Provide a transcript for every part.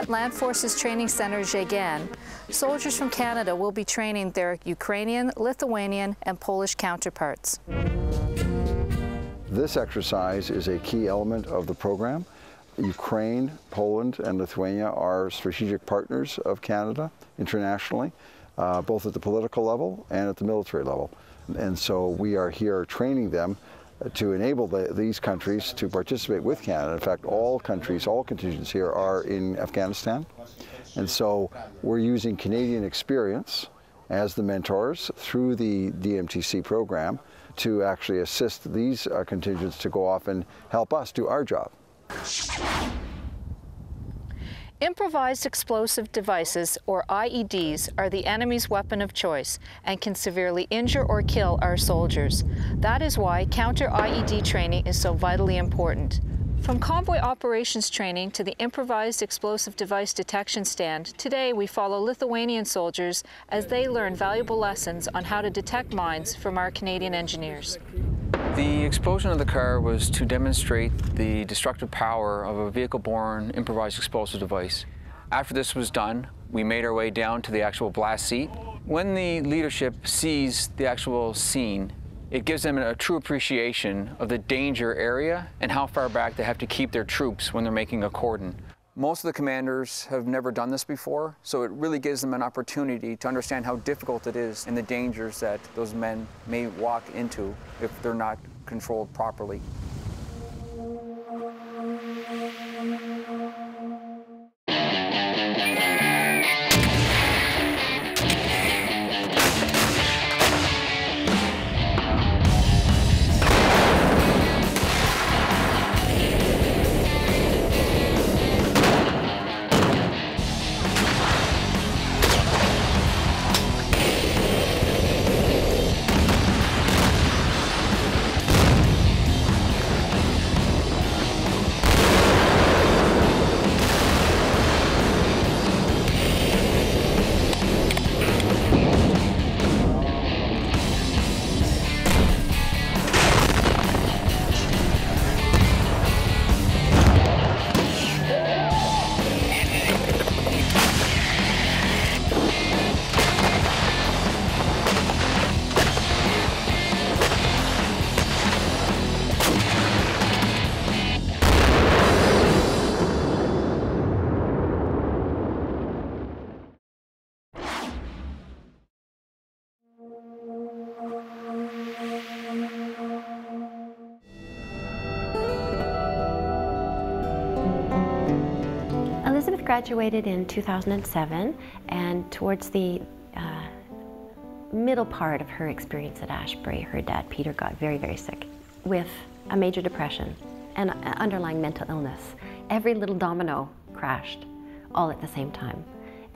at Land Forces Training Center Zhegan, soldiers from Canada will be training their Ukrainian, Lithuanian, and Polish counterparts. This exercise is a key element of the program. Ukraine, Poland, and Lithuania are strategic partners of Canada internationally, both at the political level and at the military level. And so we are here training them to enable these countries to participate with Canada. In fact, all countries, all contingents here are in Afghanistan. And so we're using Canadian experience as the mentors through the DMTC program to actually assist these contingents to go off and help us do our job. Improvised explosive devices, or IEDs, are the enemy's weapon of choice and can severely injure or kill our soldiers. That is why counter-IED training is so vitally important. From convoy operations training to the improvised explosive device detection stand, today we follow Lithuanian soldiers as they learn valuable lessons on how to detect mines from our Canadian engineers. The explosion of the car was to demonstrate the destructive power of a vehicle-borne improvised explosive device. After this was done, we made our way down to the actual blast seat. When the leadership sees the actual scene, it gives them a true appreciation of the danger area and how far back they have to keep their troops when they're making a cordon. Most of the commanders have never done this before, so it really gives them an opportunity to understand how difficult it is and the dangers that those men may walk into if they're not controlled properly. Elizabeth graduated in 2007, and towards the middle part of her experience at Ashbury, her dad, Peter, got very, very sick with a major depression and underlying mental illness. Every little domino crashed all at the same time,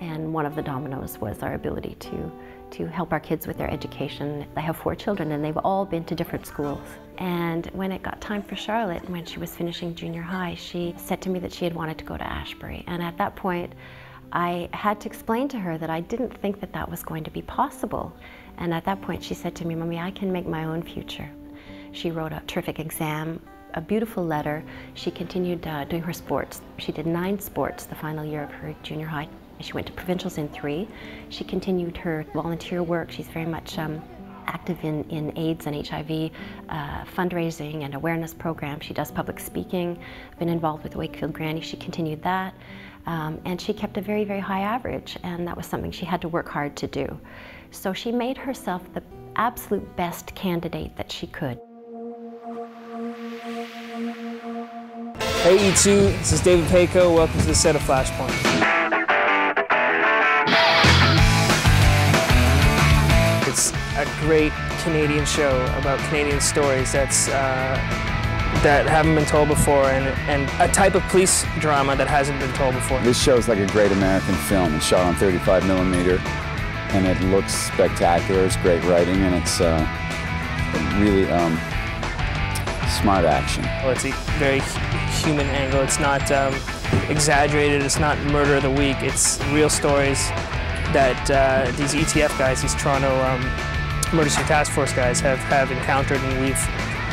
and one of the dominoes was our ability to help our kids with their education. I have 4 children, and they've all been to different schools. And when it got time for Charlotte, when she was finishing junior high, she said to me that she had wanted to go to Ashbury. And at that point, I had to explain to her that I didn't think that that was going to be possible. And at that point, she said to me, "Mommy, I can make my own future." She wrote a terrific exam, a beautiful letter. She continued doing her sports. She did 9 sports the final year of her junior high. She went to provincials in 3. She continued her volunteer work. She's very much active in AIDS and HIV fundraising and awareness programs. She does public speaking, been involved with Wakefield Granny. She continued that. And she kept a very, very high average, and that was something she had to work hard to do. So she made herself the absolute best candidate that she could. Hey E2, this is David Payco. Welcome to the set of Flashpoint. It's a great Canadian show about Canadian stories that haven't been told before, and a type of police drama that hasn't been told before. This show's like a great American film. It's shot on 35mm, and it looks spectacular. It's great writing, and it's really smart action. Well, it's a very human angle. It's not exaggerated. It's not murder of the week. It's real stories that these ETF guys, these Toronto Murder Scene Task Force guys have encountered, and we've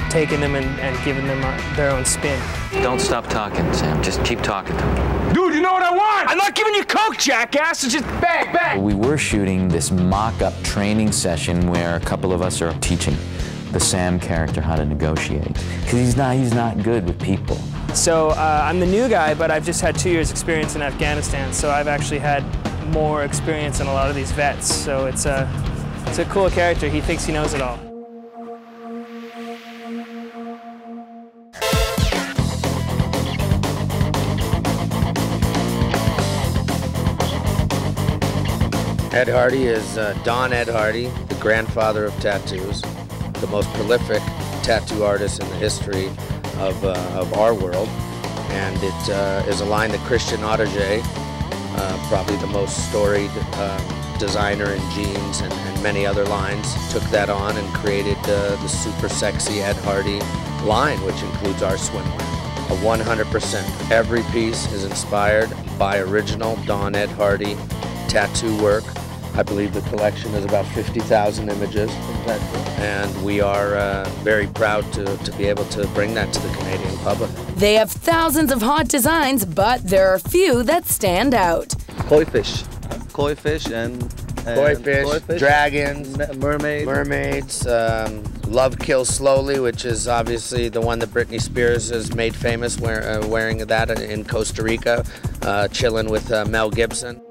taken them and given them their own spin. Don't stop talking, Sam. Just keep talking to them. Dude, you know what I want? I'm not giving you coke, jackass. It's just bang, bang. We were shooting this mock-up training session where a couple of us are teaching the Sam character how to negotiate, because he's not good with people. So I'm the new guy, but I've just had 2 years experience in Afghanistan, so I've actually had more experience than a lot of these vets. So it's a cool character. He thinks he knows it all. Ed Hardy is Don Ed Hardy, the grandfather of tattoos, the most prolific tattoo artist in the history of our world. And it is a line that Christian Audigier, probably the most storied designer in jeans and many other lines, took that on and created the super sexy Ed Hardy line, which includes our swimwear. 100%. Every piece is inspired by original Don Ed Hardy tattoo work. I believe the collection is about 50,000 images. And we are very proud to be able to bring that to the Canadian public. They have thousands of hot designs, but there are few that stand out. Koi fish and Koi fish, dragons, mermaids. Love Kills Slowly, which is obviously the one that Britney Spears has made famous, wearing that in Costa Rica, chilling with Mel Gibson.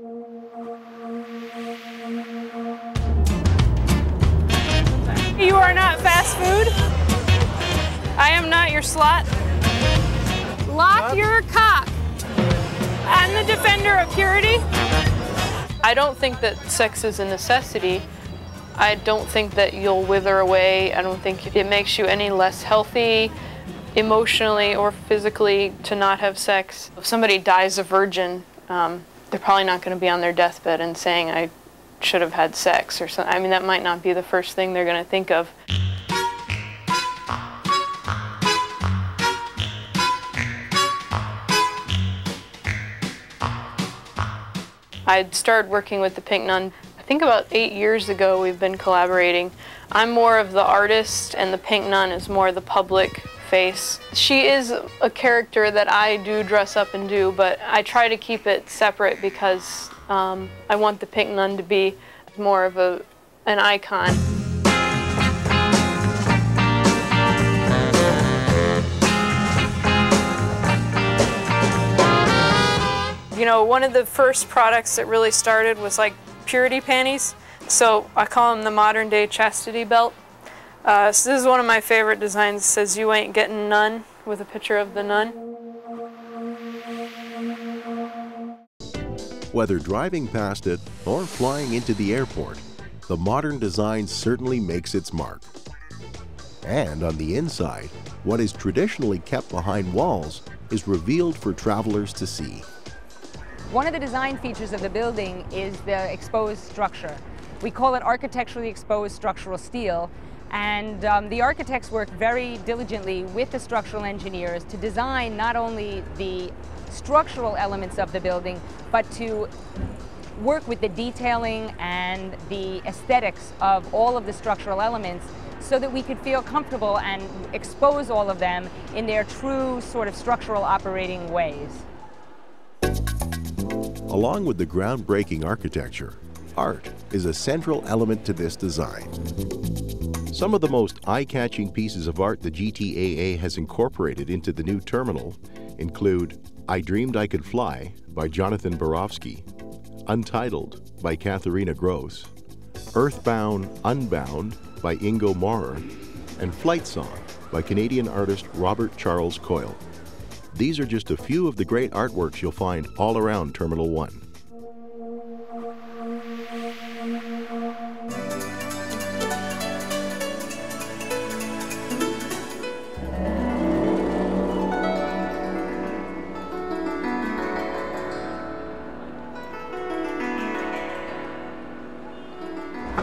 You are not fast food. I am not your slut. Lock your cock. I'm the defender of purity. I don't think that sex is a necessity. I don't think that you'll wither away. I don't think it makes you any less healthy emotionally or physically to not have sex. If somebody dies a virgin, they're probably not going to be on their deathbed and saying, I should have had sex or something. I mean, that might not be the first thing they're going to think of. I started working with the Pink Nun, I think about 8 years ago. We've been collaborating. I'm more of the artist and the Pink Nun is more the public face. She is a character that I do dress up and do, but I try to keep it separate because I want the Pink Nun to be more of an icon. You know, one of the first products that really started was like purity panties. So I call them the modern day chastity belt. So this is one of my favorite designs. It says, "You ain't getting none," with a picture of the nun. Whether driving past it or flying into the airport, the modern design certainly makes its mark. And on the inside, what is traditionally kept behind walls is revealed for travelers to see. One of the design features of the building is the exposed structure. We call it architecturally exposed structural steel, and the architects work very diligently with the structural engineers to design not only the structural elements of the building, but to work with the detailing and the aesthetics of all of the structural elements so that we could feel comfortable and expose all of them in their true sort of structural operating ways. Along with the groundbreaking architecture, art is a central element to this design. Some of the most eye-catching pieces of art the GTAA has incorporated into the new terminal include I Dreamed I Could Fly by Jonathan Borofsky, Untitled by Katharina Gross, Earthbound Unbound by Ingo Maurer, and Flight Song by Canadian artist Robert Charles Coyle. These are just a few of the great artworks you'll find all around Terminal 1.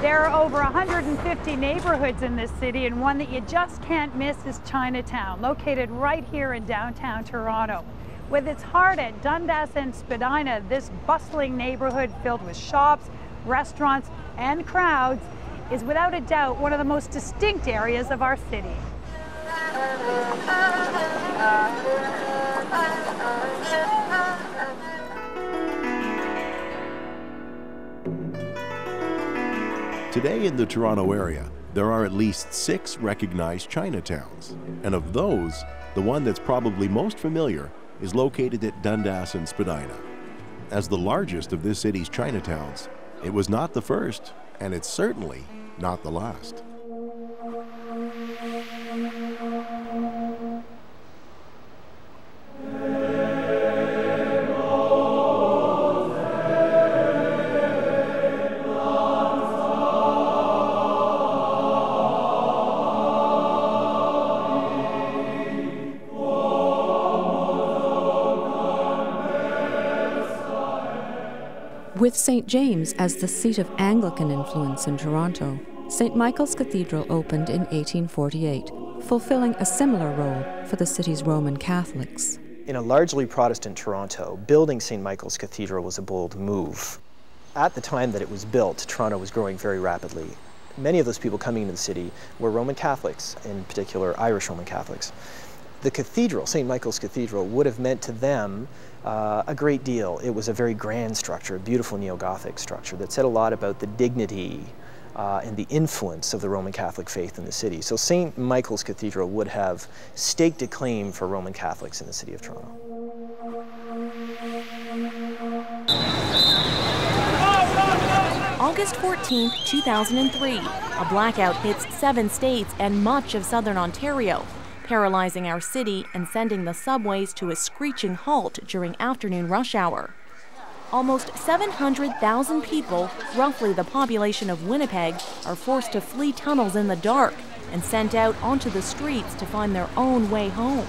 There are over 150 neighborhoods in this city, and one that you just can't miss is Chinatown, located right here in downtown Toronto. With its heart at Dundas and Spadina, this bustling neighborhood filled with shops, restaurants, and crowds is without a doubt one of the most distinct areas of our city. Today in the Toronto area, there are at least 6 recognized Chinatowns. And of those, the one that's probably most familiar is located at Dundas and Spadina. As the largest of this city's Chinatowns, it was not the first, and it's certainly not the last. With St. James as the seat of Anglican influence in Toronto, St. Michael's Cathedral opened in 1848, fulfilling a similar role for the city's Roman Catholics. In a largely Protestant Toronto, building St. Michael's Cathedral was a bold move. At the time that it was built, Toronto was growing very rapidly. Many of those people coming into the city were Roman Catholics, in particular Irish Roman Catholics. The cathedral, St. Michael's Cathedral, would have meant to them a great deal. It was a very grand structure, a beautiful neo-Gothic structure that said a lot about the dignity and the influence of the Roman Catholic faith in the city. So St. Michael's Cathedral would have staked a claim for Roman Catholics in the city of Toronto. August 14, 2003, a blackout hits 7 states and much of southern Ontario, paralyzing our city and sending the subways to a screeching halt during afternoon rush hour. Almost 700,000 people, roughly the population of Winnipeg, are forced to flee tunnels in the dark and sent out onto the streets to find their own way home.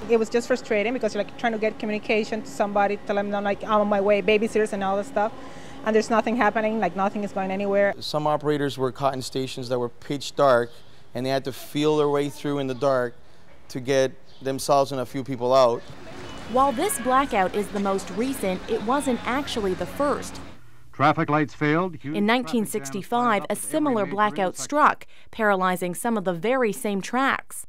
It was just frustrating because you're like trying to get communication to somebody, tell them like I'm on my way, babysitters and all this stuff, and there's nothing happening, like nothing is going anywhere. Some operators were caught in stations that were pitch dark, and they had to feel their way through in the dark to get themselves and a few people out. While this blackout is the most recent, it wasn't actually the first. Traffic lights failed. In 1965, a similar blackout struck, paralyzing some of the very same tracks.